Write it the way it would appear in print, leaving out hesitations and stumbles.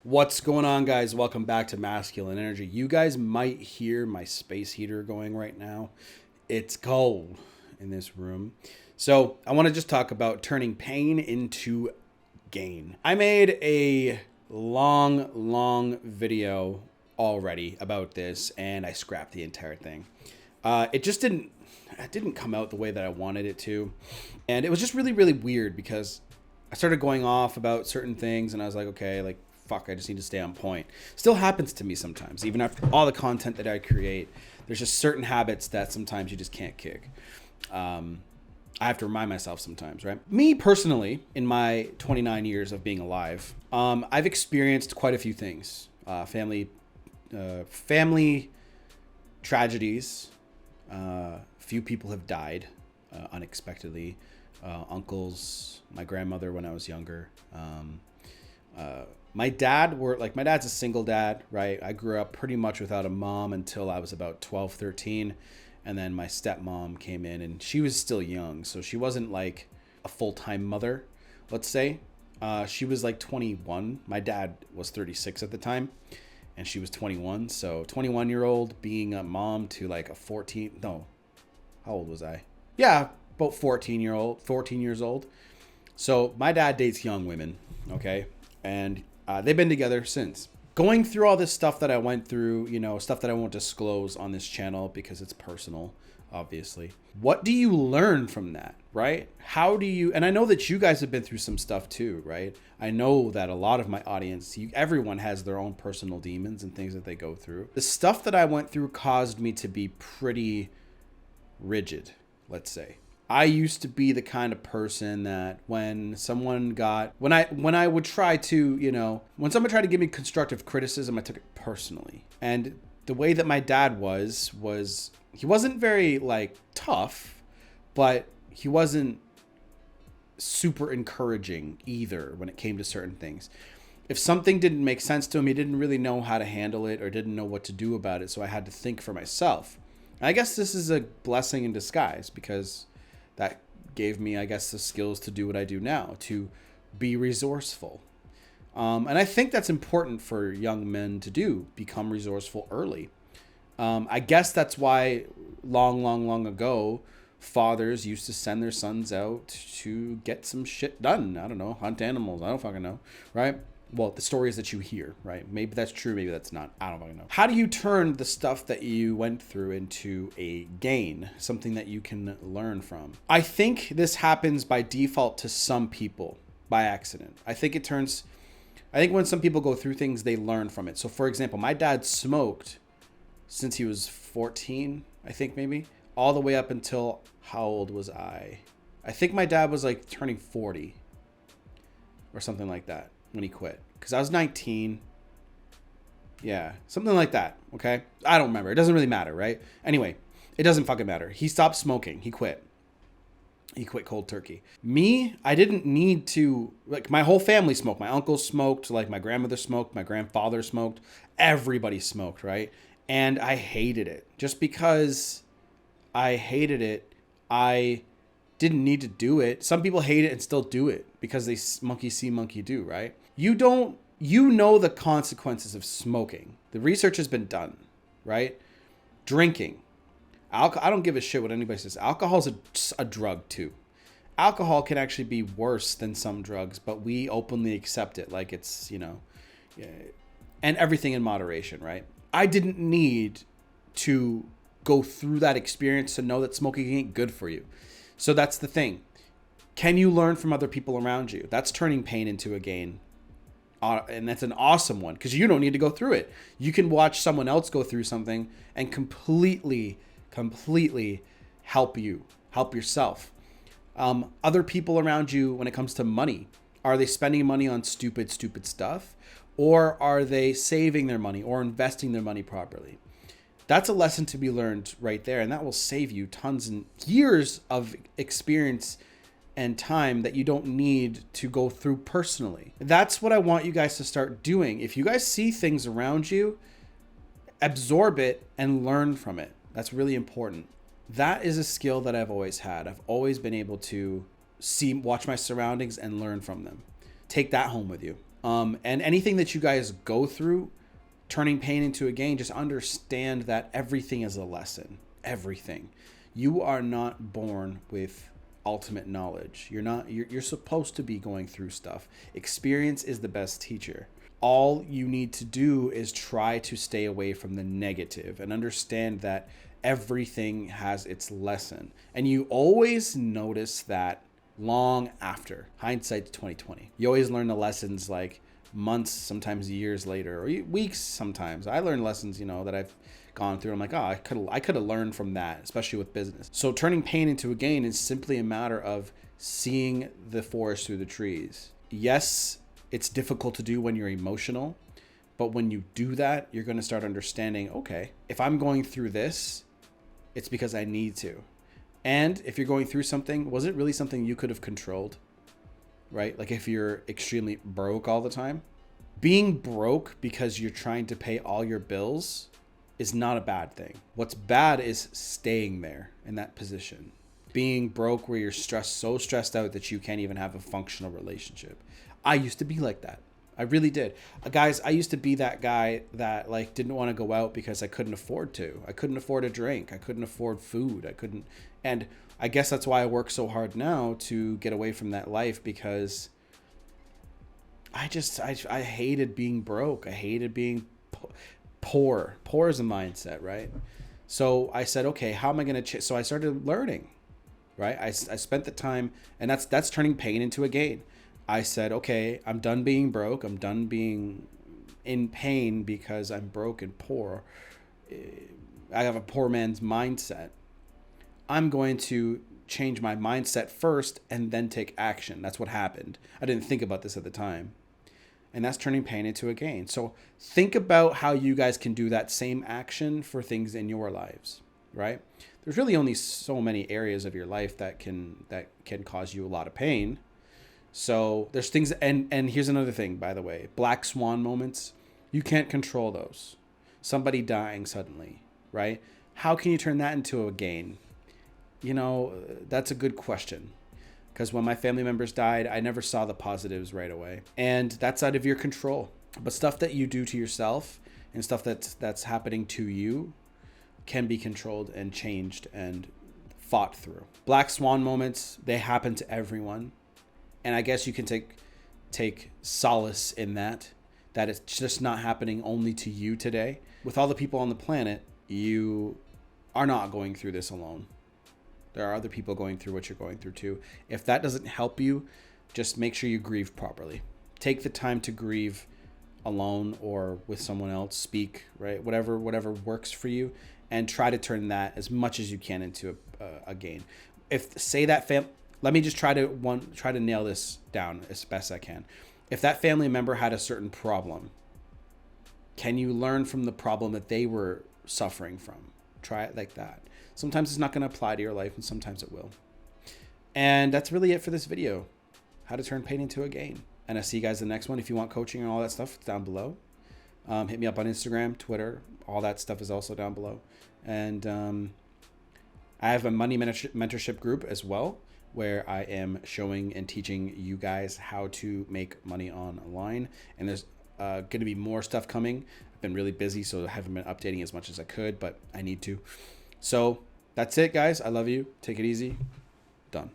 What's going on, guys? Welcome back to Masculine Energy. You guys might hear my space heater going right now. It's cold in this room. So I want to just talk about turning pain into gain. I made a long video already about this, and I scrapped the entire thing. It didn't come out the way that I wanted it to. And it was just really weird because I started going off about certain things, and I was like, okay, like, fuck, I just need to stay on point. Still happens to me sometimes, even after all the content that I create. There's just certain habits that sometimes you just can't kick. I have to remind myself sometimes, right? Me personally, in my 29 years of being alive, I've experienced quite a few things. Family tragedies. Few people have died unexpectedly. Uncles, my grandmother when I was younger. My dad's a single dad, right? I grew up pretty much without a mom until I was about 12, 13. And then my stepmom came in and she was still young. So she wasn't like a full-time mother, let's say. She was like 21. My dad was 36 at the time and she was 21. So 21-year-old being a mom to like a 14, no, how old was I? Yeah, about 14 years old. So my dad dates young women, okay? And they've been together since. Going through all this stuff that I went through, stuff that I won't disclose on this channel because it's personal, obviously. What do you learn from that, right? And I know that you guys have been through some stuff too, right? I know that a lot of my audience, everyone has their own personal demons and things that they go through. The stuff that I went through caused me to be pretty rigid, let's say. I used to be the kind of person that when someone tried to give me constructive criticism, I took it personally. And the way that my dad was he wasn't very like tough, but he wasn't super encouraging either when it came to certain things. If something didn't make sense to him, he didn't really know how to handle it or didn't know what to do about it. So I had to think for myself. And I guess this is a blessing in disguise because that gave me, I guess, the skills to do what I do now, to be resourceful. And I think that's important for young men to do, become resourceful early. I guess that's why long ago, fathers used to send their sons out to get some shit done. I don't know, hunt animals. I don't fucking know, right? Well, the stories that you hear, right? Maybe that's true, maybe that's not. I don't fucking know. How do you turn the stuff that you went through into a gain, something that you can learn from? I think this happens by default to some people by accident. I think when some people go through things, they learn from it. So for example, my dad smoked since he was 14, I think maybe, all the way up until, how old was I? I think my dad was like turning 40 or something like that when he quit, because I was 19. Yeah, something like that. Okay, I don't remember. It doesn't really matter, right? Anyway, it doesn't fucking matter. He stopped smoking. He quit cold turkey. Me, I didn't need to, like, my whole family smoked. My uncle smoked, like my grandmother smoked, my grandfather smoked, everybody smoked, right? And I hated it. Just because I hated it, I didn't need to do it. Some people hate it and still do it because they monkey see, monkey do, right? You know the consequences of smoking. The research has been done, right? Drinking. I don't give a shit what anybody says. Alcohol is a drug too. Alcohol can actually be worse than some drugs, but we openly accept it like it's, and everything in moderation, right? I didn't need to go through that experience to know that smoking ain't good for you. So that's the thing. Can you learn from other people around you? That's turning pain into a gain. And that's an awesome one because you don't need to go through it. You can watch someone else go through something and completely help yourself. Other people around you, when it comes to money, are they spending money on stupid stuff? Or are they saving their money or investing their money properly? That's a lesson to be learned right there. And that will save you tons and years of experience and time that you don't need to go through personally. That's what I want you guys to start doing. If you guys see things around you, absorb it and learn from it. That's really important. That is a skill that I've always had. I've always been able to watch my surroundings and learn from them. Take that home with you. And anything that you guys go through, turning pain into a gain, just understand that everything is a lesson. Everything. You are not born with ultimate knowledge. You're supposed to be going through stuff. Experience is the best teacher. All you need to do is try to stay away from the negative and understand that everything has its lesson. And you always notice that long after. Hindsight's 2020. You always learn the lessons like months, sometimes years later, or weeks sometimes. I learned lessons, that I've gone through. I'm like, oh, I could have learned from that, especially with business. So turning pain into a gain is simply a matter of seeing the forest through the trees. Yes, it's difficult to do when you're emotional, but when you do that, you're going to start understanding, okay, if I'm going through this, it's because I need to. And if you're going through something, was it really something you could have controlled? Right? Like if you're extremely broke all the time, being broke because you're trying to pay all your bills is not a bad thing. What's bad is staying there in that position. Being broke where you're so stressed out that you can't even have a functional relationship. I used to be like that. I really did. Guys, I used to be that guy that like didn't want to go out because I couldn't afford to. I couldn't afford a drink. I couldn't afford food. And I guess that's why I work so hard now to get away from that life, because I hated being broke. I hated being poor. Poor is a mindset, right? So I said, okay, how am I going to so I started learning, right? I spent the time, and that's turning pain into a gain. I said, okay, I'm done being broke. I'm done being in pain because I'm broke and poor. I have a poor man's mindset. I'm going to change my mindset first and then take action. That's what happened. I didn't think about this at the time. And that's turning pain into a gain. So think about how you guys can do that same action for things in your lives, right? There's really only so many areas of your life that can cause you a lot of pain. So there's things, and here's another thing, by the way, black swan moments, you can't control those. Somebody dying suddenly, right? How can you turn that into a gain? That's a good question. Because when my family members died, I never saw the positives right away. And that's out of your control. But stuff that you do to yourself and stuff that's happening to you can be controlled and changed and fought through. Black swan moments, they happen to everyone. And I guess you can take solace in that it's just not happening only to you today. With all the people on the planet, you are not going through this alone. There are other people going through what you're going through too. If that doesn't help you, just make sure you grieve properly. Take the time to grieve alone or with someone else. Speak, right? Whatever works for you, and try to turn that as much as you can into a gain. Let me just try to nail this down as best I can. If that family member had a certain problem, can you learn from the problem that they were suffering from? Try it like that. Sometimes it's not going to apply to your life, and sometimes it will. And that's really it for this video. How to turn pain into a gain. And I'll see you guys in the next one. If you want coaching and all that stuff, it's down below. Hit me up on Instagram, Twitter. All that stuff is also down below. And I have a money mentorship group as well, where I am showing and teaching you guys how to make money online. And there's going to be more stuff coming. I've been really busy, so I haven't been updating as much as I could, but I need to. So that's it, guys. I love you. Take it easy. Done.